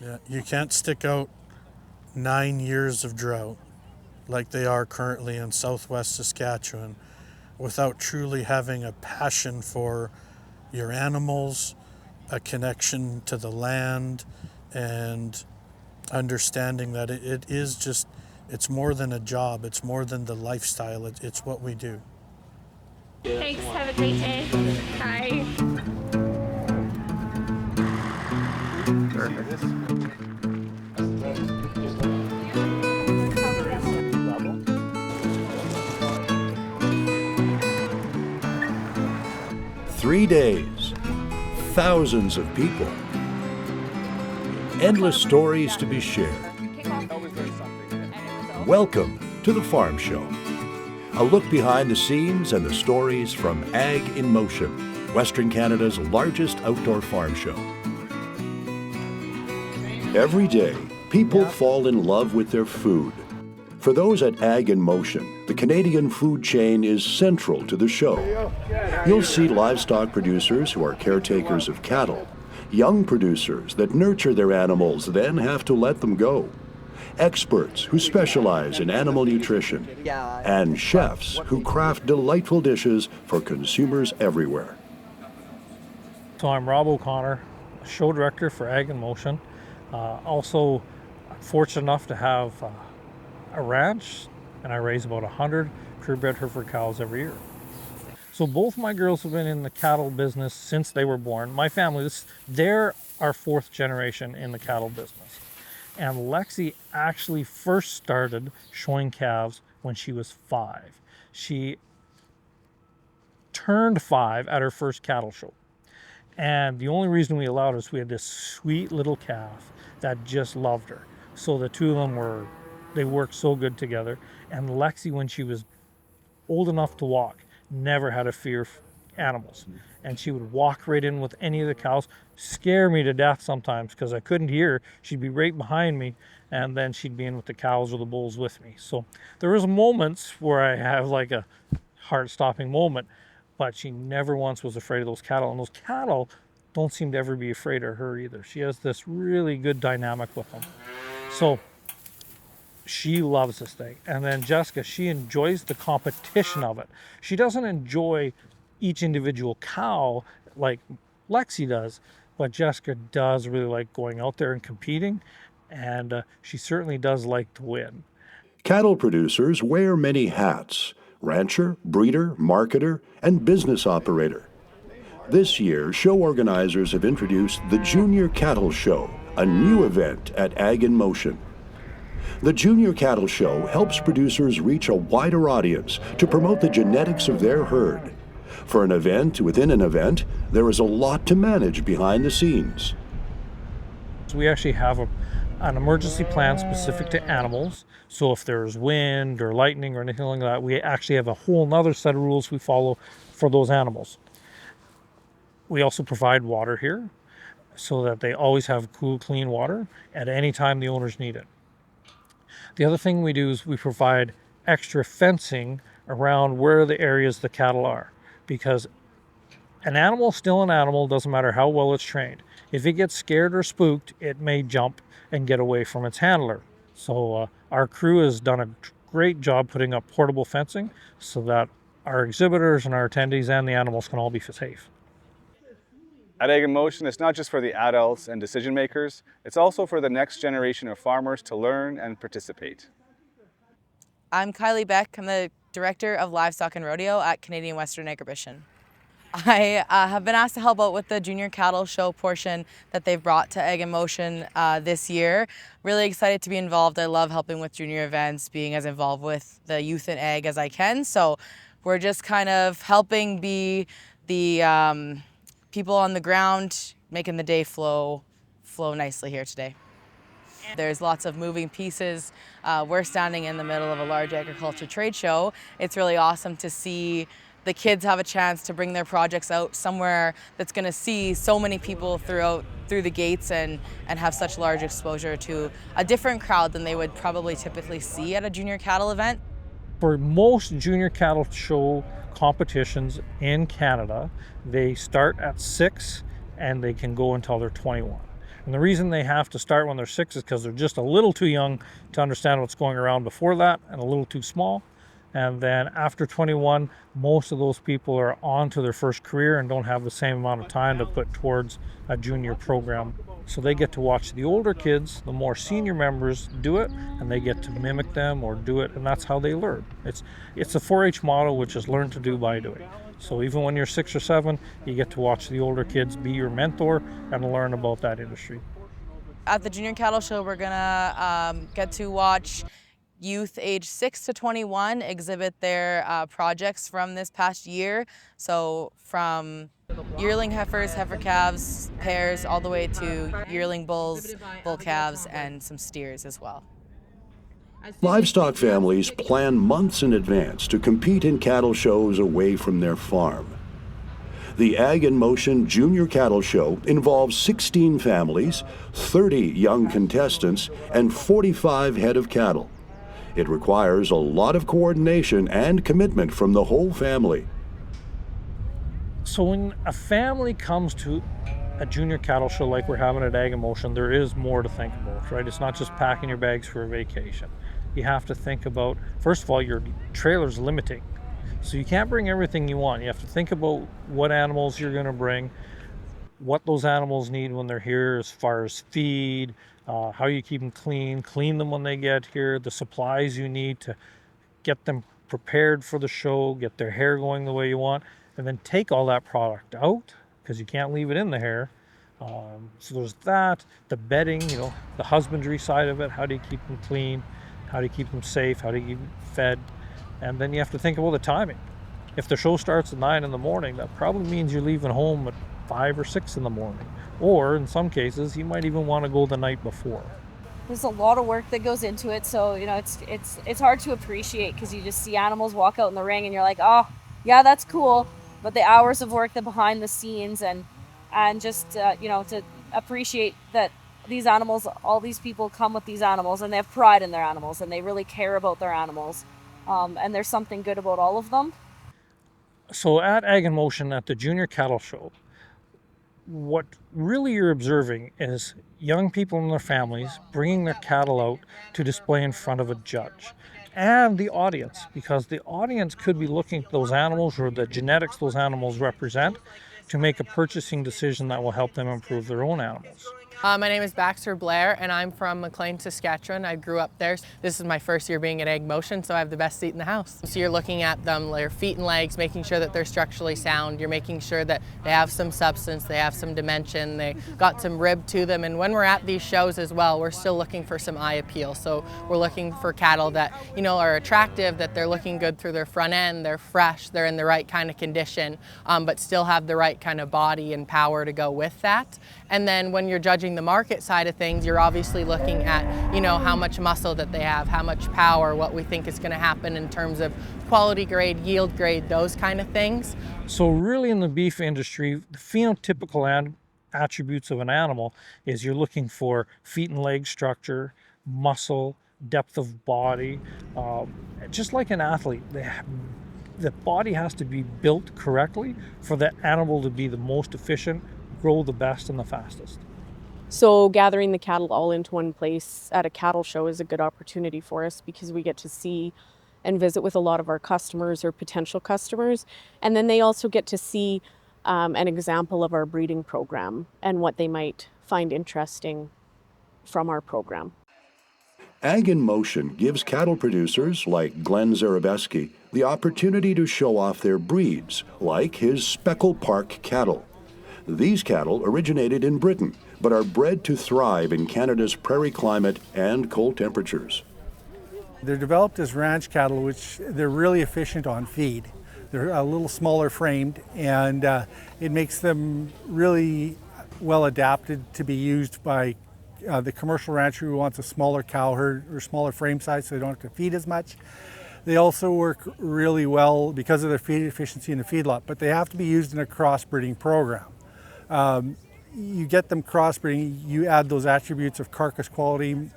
Yeah, you can't stick out 9 years of drought like they are currently in southwest Saskatchewan without truly having a passion for your animals, a connection to the land, and understanding that it is just, it's more than a job, it's more than the lifestyle, it's what we do. Thanks, have a great day. Bye. Perfect. 3 days, thousands of people, endless stories to be shared. Welcome to the Farm Show. A look behind the scenes and the stories from Ag in Motion, Western Canada's largest outdoor farm show. Every day, people fall in love with their food. For those at Ag in Motion, the Canadian food chain is central to the show. You'll see livestock producers who are caretakers of cattle, young producers that nurture their animals, then have to let them go, experts who specialize in animal nutrition, and chefs who craft delightful dishes for consumers everywhere. So I'm Rob O'Connor, show director for Ag in Motion. Also, I'm fortunate enough to have a ranch, and I raise about 100 purebred Hereford cows every year. So both my girls have been in the cattle business since they were born. My family, they're our fourth generation in the cattle business. And Lexi actually first started showing calves when she was 5. She turned 5 at her first cattle show. And the only reason we allowed her is we had this sweet little calf that just loved her. So the two of them they worked so good together. And Lexi, when she was old enough to walk, never had a fear of animals. And she would walk right in with any of the cows, scare me to death sometimes because I couldn't hear. She'd be right behind me, and then she'd be in with the cows or the bulls with me. So there was moments where I have like a heart-stopping moment, but she never once was afraid of those cattle. And those cattle don't seem to ever be afraid of her either. She has this really good dynamic with them. So she loves this thing. And then Jessica, she enjoys the competition of it. She doesn't enjoy each individual cow like Lexi does, but Jessica does really like going out there and competing, and she certainly does like to win. Cattle producers wear many hats: rancher, breeder, marketer, and business operator. This year, show organizers have introduced the Junior Cattle Show, a new event at Ag in Motion. The Junior Cattle Show helps producers reach a wider audience to promote the genetics of their herd. For an event within an event, there is a lot to manage behind the scenes. We actually have an emergency plan specific to animals. So if there's wind or lightning or anything like that, we actually have a whole nother set of rules we follow for those animals. We also provide water here so that they always have cool, clean water at any time the owners need it. The other thing we do is we provide extra fencing around where the areas the cattle are, because an animal is still an animal, doesn't matter how well it's trained. If it gets scared or spooked, it may jump and get away from its handler. So our crew has done a great job putting up portable fencing so that our exhibitors and our attendees and the animals can all be safe. At Ag in Motion, it's not just for the adults and decision makers, it's also for the next generation of farmers to learn and participate. I'm Kylie Beck. I'm the Director of Livestock and Rodeo at Canadian Western Agribition. I have been asked to help out with the Junior Cattle Show portion that they've brought to Ag in Motion this year. Really excited to be involved. I love helping with junior events, being as involved with the youth in ag as I can. So we're just kind of helping be the people on the ground, making the day flow nicely here today. There's lots of moving pieces. We're standing in the middle of a large agriculture trade show. It's really awesome to see the kids have a chance to bring their projects out somewhere that's going to see so many people through the gates and have such large exposure to a different crowd than they would probably typically see at a junior cattle event. For most junior cattle show competitions in Canada, they start at 6 and they can go until they're 21. And the reason they have to start when they're 6 is because they're just a little too young to understand what's going around before that, and a little too small. And then after 21, most of those people are on to their first career and don't have the same amount of time to put towards a junior program. So they get to watch the older kids, the more senior members, do it, and they get to mimic them or do it, and that's how they learn. It's a 4-H model, which is learn to do by doing. So even when you're 6 or 7, you get to watch the older kids be your mentor and learn about that industry. At the Junior Cattle Show, we're gonna get to watch youth age 6 to 21 exhibit their projects from this past year. So from yearling heifers, heifer calves, pairs, all the way to yearling bulls, bull calves, and some steers as well. Livestock families plan months in advance to compete in cattle shows away from their farm. The Ag in Motion Junior Cattle Show involves 16 families, 30 young contestants, and 45 head of cattle. It requires a lot of coordination and commitment from the whole family. So when a family comes to a junior cattle show like we're having at Ag in Motion, there is more to think about, right? It's not just packing your bags for a vacation. You have to think about, first of all, your trailer's limiting. So you can't bring everything you want. You have to think about what animals you're going to bring, what those animals need when they're here as far as feed, how you keep them clean them when they get here, the supplies you need to get them prepared for the show, get their hair going the way you want, and then take all that product out because you can't leave it in the hair. So there's that, the bedding, the husbandry side of it, how do you keep them clean, how do you keep them safe, how do you keep them fed, and then you have to think about the timing. If the show starts at 9 in the morning, that probably means you're leaving home at 5 or 6 in the morning. Or in some cases, you might even want to go the night before. There's a lot of work that goes into it, so it's hard to appreciate because you just see animals walk out in the ring and you're like, oh, yeah, that's cool. But the hours of work, the behind the scenes, and just to appreciate that these animals, all these people come with these animals and they have pride in their animals and they really care about their animals, and there's something good about all of them. So at Ag in Motion at the Junior Cattle Show, what really you're observing is young people and their families bringing their cattle out to display in front of a judge. And the audience, because the audience could be looking at those animals or the genetics those animals represent to make a purchasing decision that will help them improve their own animals. My name is Baxter Blair and I'm from McLean, Saskatchewan. I grew up there. This is my first year being at Ag Motion, so I have the best seat in the house. So you're looking at them, their feet and legs, making sure that they're structurally sound. You're making sure that they have some substance, they have some dimension, they got some rib to them. And when we're at these shows as well, we're still looking for some eye appeal. So we're looking for cattle that, are attractive, that they're looking good through their front end, they're fresh, they're in the right kind of condition, but still have the right kind of body and power to go with that. And then when you're judging the market side of things, you're obviously looking at, how much muscle that they have, how much power, what we think is going to happen in terms of quality grade, yield grade, those kind of things. So really in the beef industry, the phenotypical attributes of an animal is you're looking for feet and leg structure, muscle, depth of body. Just like an athlete, the body has to be built correctly for the animal to be the most efficient, grow the best and the fastest. So gathering the cattle all into one place at a cattle show is a good opportunity for us because we get to see and visit with a lot of our customers or potential customers. And then they also get to see an example of our breeding program and what they might find interesting from our program. Ag in Motion gives cattle producers like Glenn Zarabeski the opportunity to show off their breeds, like his Speckle Park cattle. These cattle originated in Britain, but are bred to thrive in Canada's prairie climate and cold temperatures. They're developed as ranch cattle, which they're really efficient on feed. They're a little smaller framed, and it makes them really well adapted to be used by the commercial rancher who wants a smaller cow herd or smaller frame size so they don't have to feed as much. They also work really well because of their feed efficiency in the feedlot, but they have to be used in a crossbreeding program. You get them crossbreeding, you add those attributes of carcass quality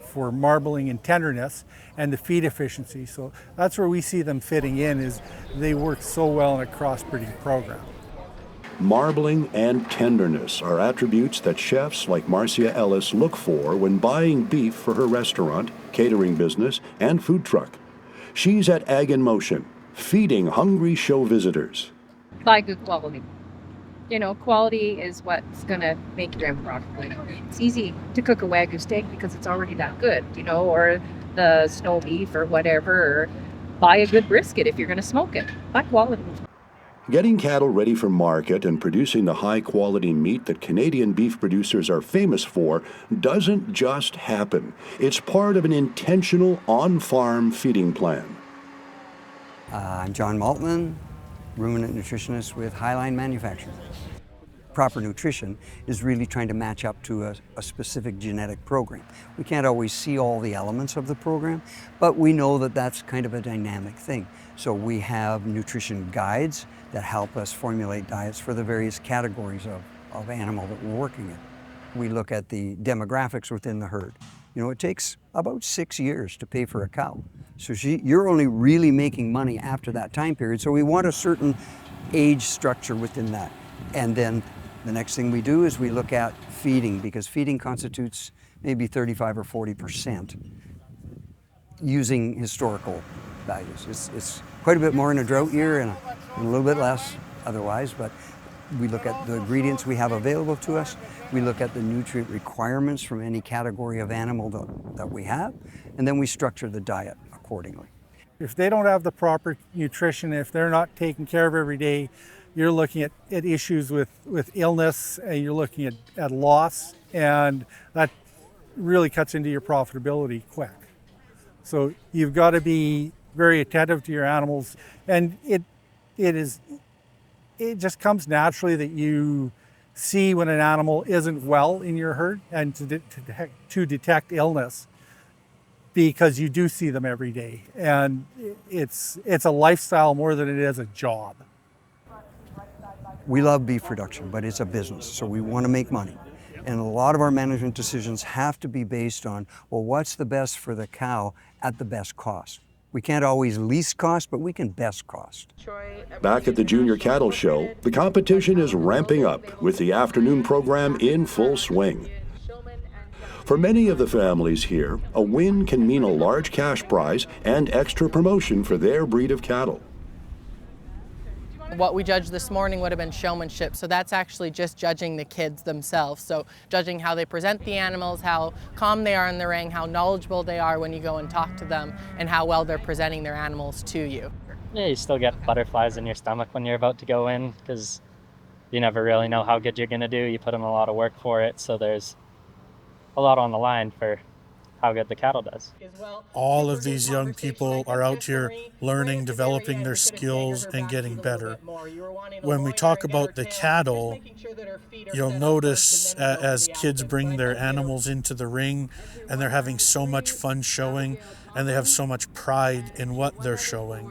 for marbling and tenderness and the feed efficiency. So that's where we see them fitting in, is they work so well in a crossbreeding program. Marbling and tenderness are attributes that chefs like Marcia Ellis look for when buying beef for her restaurant, catering business, and food truck. She's at Ag in Motion, feeding hungry show visitors. Buy good quality. You know, quality is what's going to make your end product good. It's easy to cook a Wagyu steak because it's already that good, you know, or the snow beef or whatever, or buy a good brisket if you're going to smoke it. Buy quality. Getting cattle ready for market and producing the high-quality meat that Canadian beef producers are famous for doesn't just happen. It's part of an intentional on-farm feeding plan. I'm John Maltman, ruminant nutritionist with Highline Manufacturing. Proper nutrition is really trying to match up to a specific genetic program. We can't always see all the elements of the program, but we know that that's kind of a dynamic thing. So we have nutrition guides that help us formulate diets for the various categories of animal that we're working in. We look at the demographics within the herd. You know, it takes about 6 years to pay for a cow. So you're only really making money after that time period. So we want a certain age structure within that. And then the next thing we do is we look at feeding, because feeding constitutes maybe 35 or 40% using historical values. It's quite a bit more in a drought year and a little bit less otherwise, but we look at the ingredients we have available to us. We look at the nutrient requirements from any category of animal that we have, and then we structure the diet accordingly. If they don't have the proper nutrition, if they're not taken care of every day, you're looking at issues with illness, and you're looking at loss, and that really cuts into your profitability quick. So you've got to be very attentive to your animals, and it just comes naturally that you see when an animal isn't well in your herd, and to detect illness, because you do see them every day, and it's a lifestyle more than it is a job. We love beef production, but it's a business, so we want to make money. And a lot of our management decisions have to be based on, well, what's the best for the cow at the best cost? We can't always least cost, but we can best cost. Back at the Junior Cattle Show, the competition is ramping up with the afternoon program in full swing. For many of the families here, a win can mean a large cash prize and extra promotion for their breed of cattle. What we judged this morning would have been showmanship, so that's actually just judging the kids themselves. So judging how they present the animals, how calm they are in the ring, how knowledgeable they are when you go and talk to them, and how well they're presenting their animals to you. Yeah, you still get butterflies in your stomach when you're about to go in, because you never really know how good you're going to do. You put in a lot of work for it, so there's a lot on the line for how good the cattle does. All of these young people are out here learning, developing their skills, and getting better. When we talk about the cattle, you'll notice as kids bring their animals into the ring, and they're having so much fun showing, and they have so much pride in what they're showing.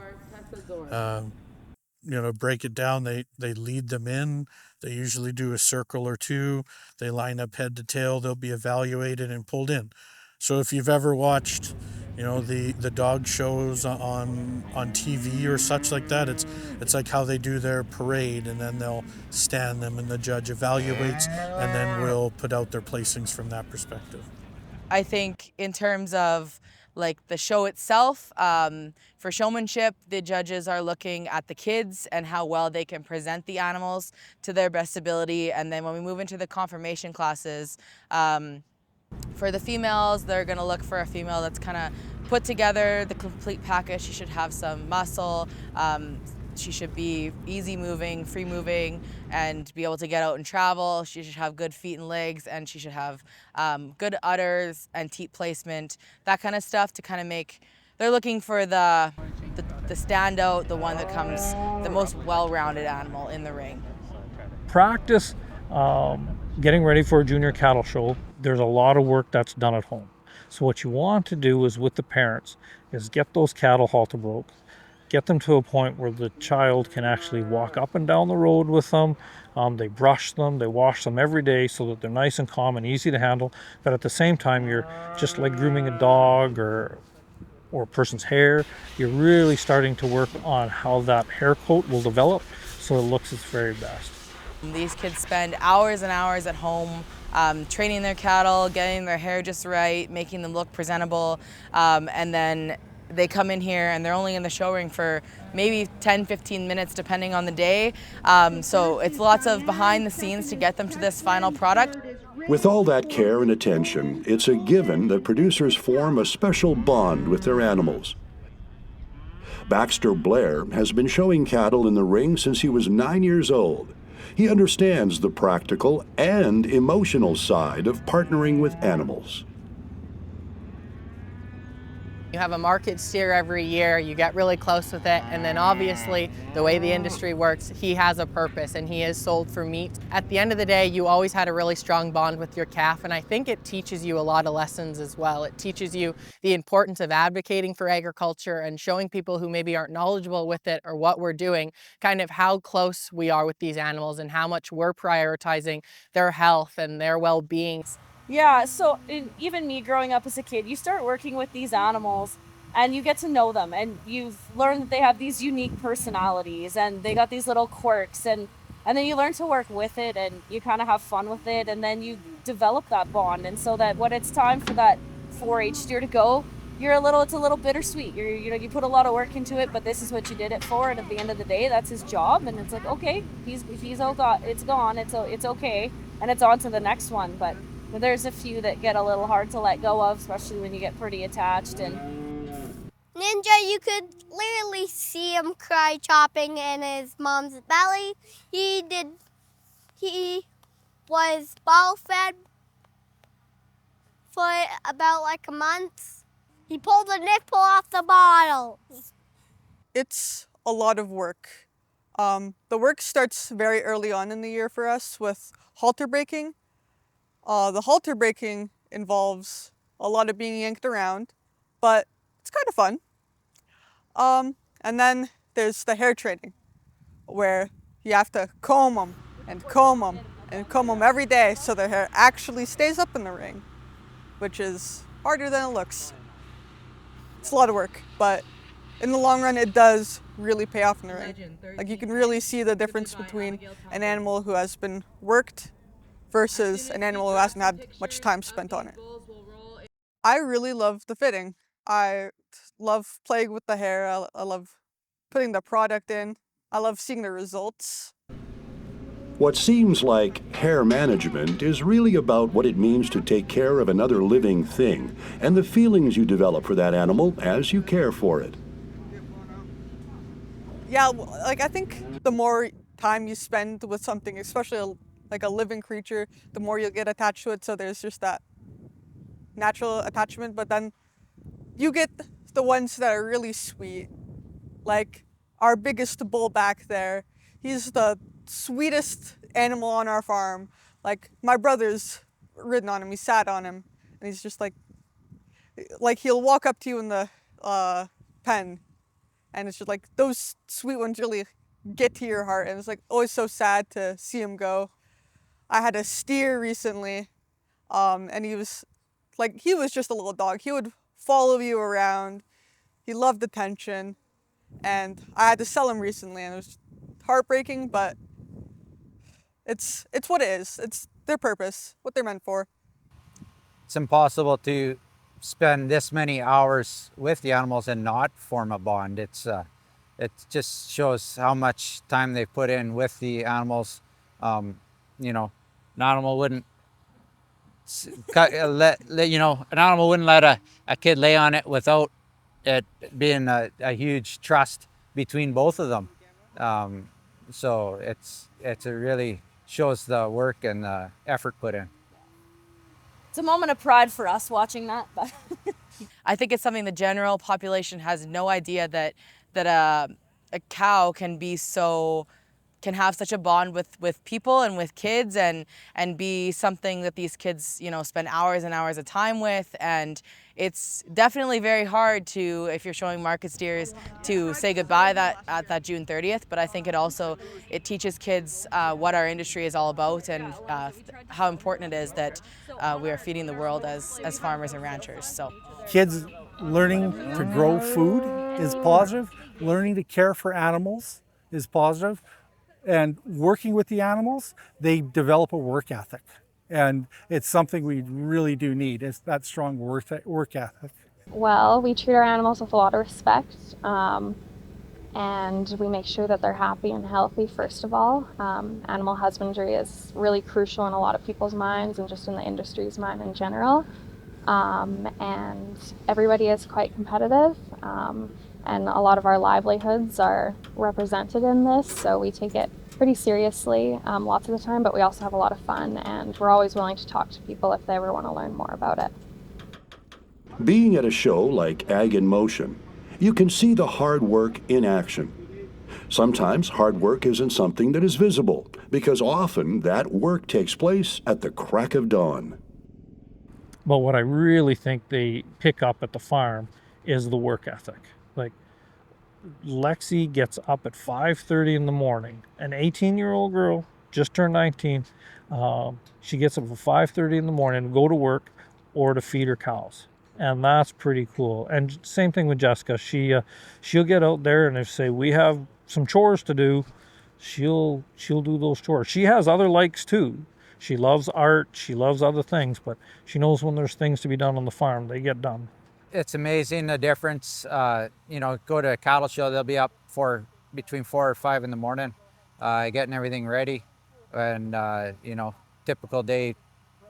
Break it down, they lead them in. They usually do a circle or two. They line up head to tail. They'll be evaluated and pulled in. So if you've ever watched, the dog shows on TV or such like that, it's like how they do their parade, and then they'll stand them and the judge evaluates, and then we'll put out their placings from that perspective. I think in terms of like the show itself, for showmanship, the judges are looking at the kids and how well they can present the animals to their best ability. And then when we move into the conformation classes, for the females, they're going to look for a female that's kind of put together, the complete package. She should have some muscle. She should be easy moving, free moving, and be able to get out and travel. She should have good feet and legs, and she should have good udders and teat placement, that kind of stuff to kind of make. They're looking for the standout, the one that comes the most well-rounded animal in the ring. Practice getting ready for a junior cattle show. There's a lot of work that's done at home. So what you want to do is with the parents is get those cattle halter broke, get them to a point where the child can actually walk up and down the road with them. They brush them, they wash them every day so that they're nice and calm and easy to handle. But at the same time, you're just like grooming a dog or a person's hair. You're really starting to work on how that hair coat will develop so it looks its very best. These kids spend hours and hours at home training their cattle, getting their hair just right, making them look presentable, and then they come in here and they're only in the show ring for maybe 10-15 minutes depending on the day. So it's lots of behind the scenes to get them to this final product. With all that care and attention, it's a given that producers form a special bond with their animals. Baxter Blair has been showing cattle in the ring since he was 9 years old. He understands the practical and emotional side of partnering with animals. You have a market steer every year, you get really close with it, and then obviously the way the industry works, he has a purpose and he is sold for meat. At the end of the day, you always had a really strong bond with your calf, and I think it teaches you a lot of lessons as well. It teaches you the importance of advocating for agriculture and showing people who maybe aren't knowledgeable with it or what we're doing, kind of how close we are with these animals and how much we're prioritizing their health and their well-being. Yeah, so even me growing up as a kid, you start working with these animals and you get to know them, and you've learned that they have these unique personalities and they got these little quirks, and then you learn to work with it and you kind of have fun with it, and then you develop that bond, and so that when it's time for that 4-H steer to go, it's a little bittersweet. You put a lot of work into it, but this is what you did it for, and at the end of the day, that's his job, and it's like, okay, it's gone, it's okay, and it's on to the next one. But there's a few that get a little hard to let go of, especially when you get pretty attached. And Ninja, you could literally see him cry chopping in his mom's belly. He was bottle fed for about like a month. He pulled the nipple off the bottle. It's a lot of work. The work starts very early on in the year for us with halter breaking. The halter breaking involves a lot of being yanked around, but it's kind of fun. And then there's the hair training, where you have to comb them and comb them and comb them every day so their hair actually stays up in the ring, which is harder than it looks. It's a lot of work, but in the long run, it does really pay off in the ring. Like, you can really see the difference between an animal who has been worked versus an animal who hasn't had much time spent on it. I really love the fitting. I love playing with the hair. I love putting the product in. I love seeing the results. What seems like hair management is really about what it means to take care of another living thing and the feelings you develop for that animal as you care for it. Yeah, like, I think the more time you spend with something, especially like a living creature, the more you'll get attached to it. So there's just that natural attachment, but then you get the ones that are really sweet. Like our biggest bull back there, he's the sweetest animal on our farm. Like, my brother's ridden on him, he sat on him, and he's just like he'll walk up to you in the pen, and it's just like those sweet ones really get to your heart, and it's like always so sad to see him go. I had a steer recently, and he was just a little dog. He would follow you around. He loved attention, and I had to sell him recently, and it was heartbreaking, but it's what it is. It's their purpose, what they're meant for. It's impossible to spend this many hours with the animals and not form a bond. It just shows how much time they put in with the animals. An animal wouldn't an animal wouldn't let a kid lay on it without it being a huge trust between both of them. So it really shows the work and the effort put in. It's a moment of pride for us watching that. But I think it's something the general population has no idea that a cow can have such a bond with people and with kids, and be something that these kids spend hours and hours of time with. And it's definitely very hard to, if you're showing market steers, to say goodbye at that June 30th. But I think it teaches kids what our industry is all about, and how important it is that we are feeding the world as farmers and ranchers. So kids learning to grow food is positive. Learning to care for animals is positive. And working with the animals, they develop a work ethic. And it's something we really do need, is that strong work ethic. Well, we treat our animals with a lot of respect, and we make sure that they're happy and healthy, first of all. Animal husbandry is really crucial in a lot of people's minds and just in the industry's mind in general. And everybody is quite competitive, and a lot of our livelihoods are represented in this, so we take it pretty seriously lots of the time, but we also have a lot of fun, and we're always willing to talk to people if they ever want to learn more about it. Being at a show like Ag in Motion, you can see the hard work in action. Sometimes hard work isn't something that is visible, because often that work takes place at the crack of dawn. But what I really think they pick up at the farm is the work ethic. Like, Lexi gets up at 5:30 in the morning. An 18-year-old girl, just turned 19. She gets up at 5:30 in the morning to go to work or to feed her cows. And that's pretty cool. And same thing with Jessica. She'll get out there, and if say we have some chores to do, she'll do those chores. She has other likes too. She loves art, she loves other things, but she knows when there's things to be done on the farm, they get done. It's amazing the difference. You know, go to a cattle show, they'll be up between 4 or 5 in the morning, getting everything ready. And, you know, typical day,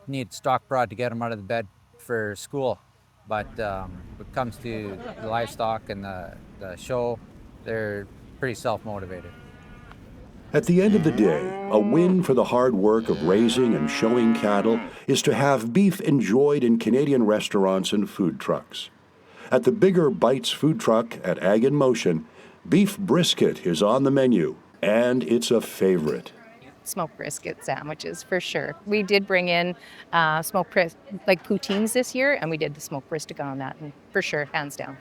need stock brought to get them out of the bed for school. But when it comes to the livestock and the show, they're pretty self-motivated. At the end of the day, a win for the hard work of raising and showing cattle is to have beef enjoyed in Canadian restaurants and food trucks. At the Bigger Bites food truck at Ag in Motion, beef brisket is on the menu, and it's a favorite. Smoked brisket sandwiches for sure. We did bring in like poutines this year, and we did the smoked brisket on that, and for sure, hands down.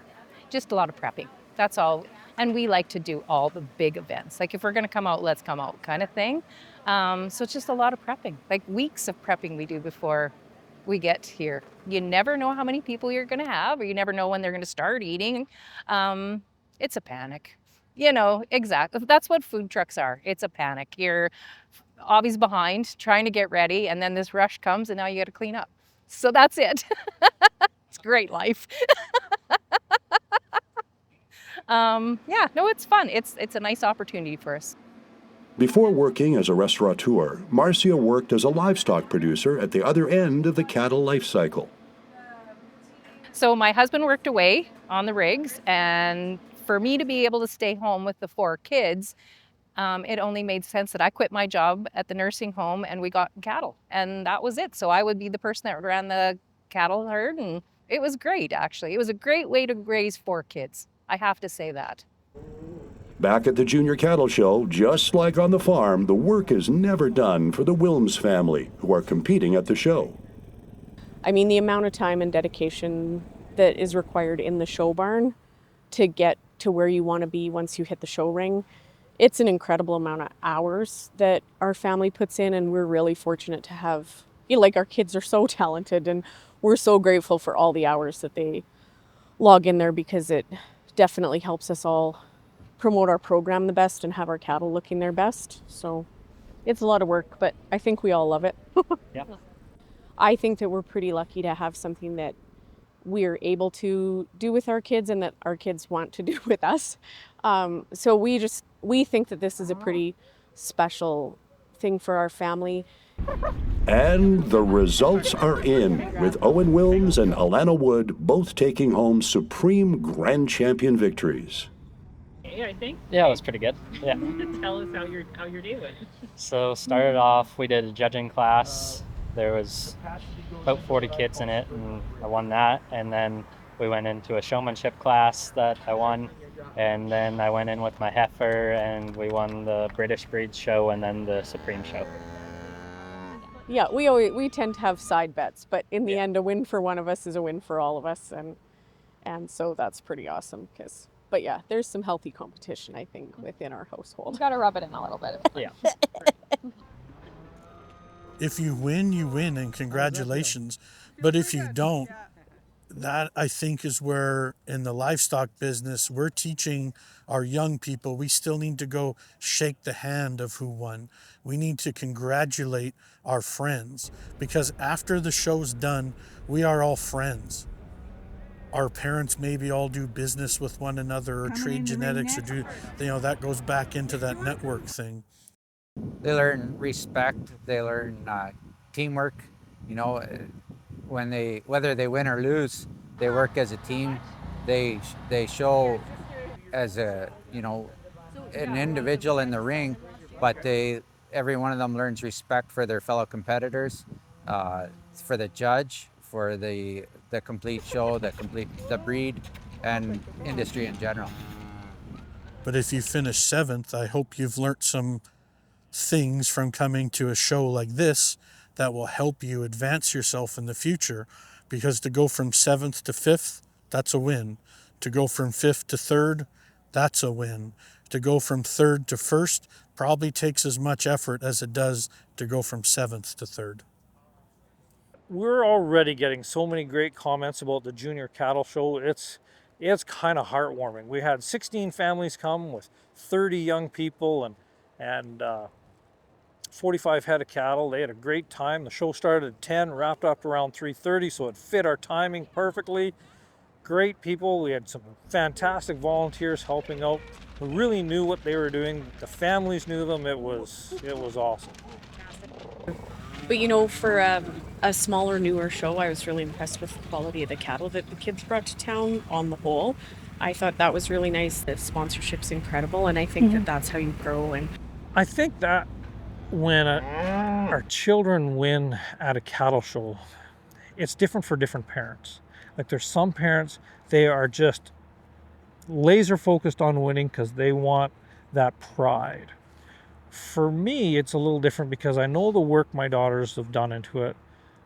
Just a lot of prepping. That's all. And we like to do all the big events. Like if we're going to come out, let's come out kind of thing. So it's just a lot of prepping, like weeks of prepping we do before we get here. You never know how many people you're going to have, or you never know when they're going to start eating. It's a panic. You know, exactly. That's what food trucks are. It's a panic. You're always behind, trying to get ready, and then this rush comes, and now you got to clean up. So that's it. It's great life. Yeah, no, it's fun. It's a nice opportunity for us. Before working as a restaurateur, Marcia worked as a livestock producer at the other end of the cattle life cycle. So my husband worked away on the rigs, and for me to be able to stay home with the 4 kids, it only made sense that I quit my job at the nursing home and we got cattle, and that was it. So I would be the person that ran the cattle herd, and it was great, actually. It was a great way to raise 4 kids. I have to say that. Back at the Junior Cattle Show, just like on the farm, the work is never done for the Wilms family, who are competing at the show. I mean, the amount of time and dedication that is required in the show barn to get to where you want to be once you hit the show ring, it's an incredible amount of hours that our family puts in, and we're really fortunate to have, you know, like our kids are so talented, and we're so grateful for all the hours that they log in there, because it definitely helps us all promote our program the best and have our cattle looking their best. So it's a lot of work, but I think we all love it. Yeah. I think that we're pretty lucky to have something that we're able to do with our kids and that our kids want to do with us. So we think that this is a pretty special thing for our family. And the results are in, with Owen Wilms and Alana Wood both taking home supreme grand champion victories. I think. Yeah, it was pretty good. Yeah. Tell us how you're doing. So started off, we did a judging class. There was about 40 kids in it, and I won that. And then we went into a showmanship class that I won. And then I went in with my heifer, and we won the British Breed show and then the Supreme show. Yeah, we tend to have side bets, but in the end, a win for one of us is a win for all of us, and so that's pretty awesome. But yeah, there's some healthy competition, I think, within our household. You got to rub it in a little bit. Yeah. If you win, and congratulations. But if you don't, that I think is where in the livestock business, we're teaching our young people, we still need to go shake the hand of who won. We need to congratulate our friends, because after the show's done, we are all friends. Our parents maybe all do business with one another or trade genetics or do, that goes back into that network thing. They learn respect, they learn teamwork, whether they win or lose, they work as a team. They show as an individual in the ring, but every one of them learns respect for their fellow competitors, for the judge, for the complete show, the breed, and industry in general. But if you finish 7th, I hope you've learnt some things from coming to a show like this that will help you advance yourself in the future, because to go from 7th to 5th, that's a win. To go from 5th to 3rd, that's a win. To go from 3rd to 1st probably takes as much effort as it does to go from 7th to 3rd. We're already getting so many great comments about the Junior Cattle Show. It's kind of heartwarming. We had 16 families come with 30 young people and 45 head of cattle. They had a great time. The show started at 10, wrapped up around 3:30, so it fit our timing perfectly. Great people. We had some fantastic volunteers helping out who really knew what they were doing. The families knew them. It was awesome. But for a smaller, newer show, I was really impressed with the quality of the cattle that the kids brought to town on the whole. I thought that was really nice. The sponsorship's incredible, and I think that that's how you grow. And I think that when our children win at a cattle show, it's different for different parents. Like there's some parents, they are just laser focused on winning because they want that pride. For me, it's a little different because I know the work my daughters have done into it.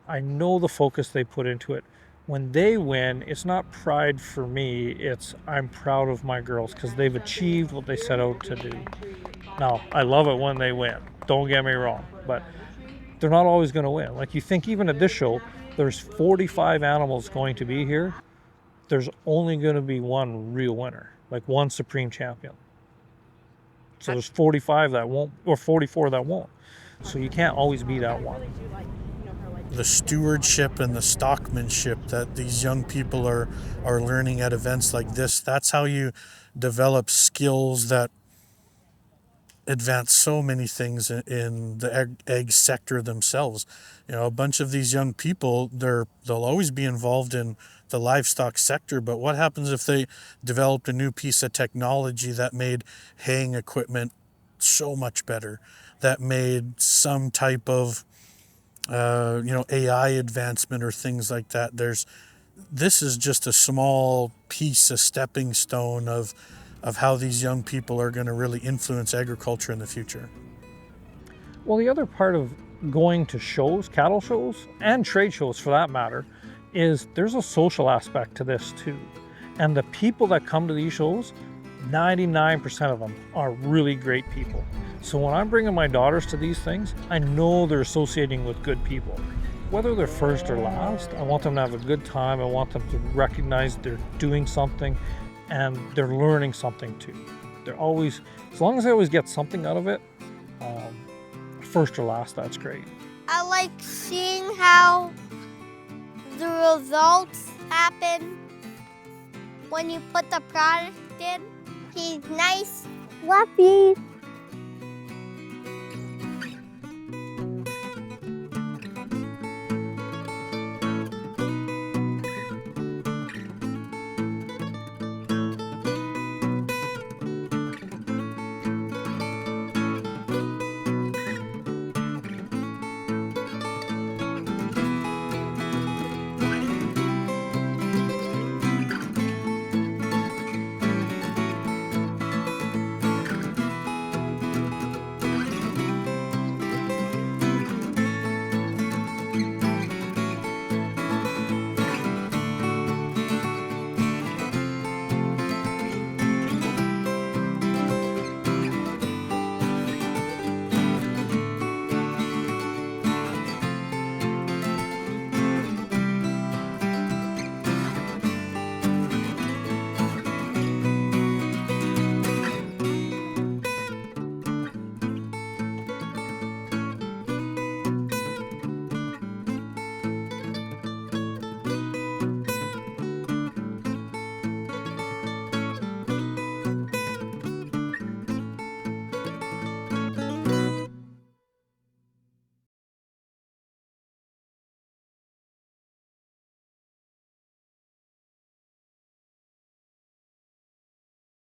I know the focus they put into it. When they win, it's not pride for me, it's I'm proud of my girls because they've achieved what they set out to do. Now, I love it when they win, don't get me wrong, but they're not always going to win. Like you think even at this show, there's 45 animals going to be here. There's only going to be one real winner, like one supreme champion. So there's 45 that won't, or 44 that won't. So you can't always be that one. The stewardship and the stockmanship that these young people are learning at events like this, that's how you develop skills that advance so many things in the egg sector themselves. A bunch of these young people, they'll always be involved in the livestock sector, but what happens if they developed a new piece of technology that made haying equipment so much better, that made some type of AI advancement or things like that? This is just a small piece, a stepping stone of how these young people are going to really influence agriculture in the future. Well, the other part of going to shows, cattle shows, and trade shows for that matter, is there's a social aspect to this too. And the people that come to these shows, 99% of them are really great people. So when I'm bringing my daughters to these things, I know they're associating with good people. Whether they're first or last, I want them to have a good time. I want them to recognize they're doing something and they're learning something too. They're always, as long as they always get something out of it, first or last, that's great. I like seeing how the results happen when you put the product in. He's nice, fluffy,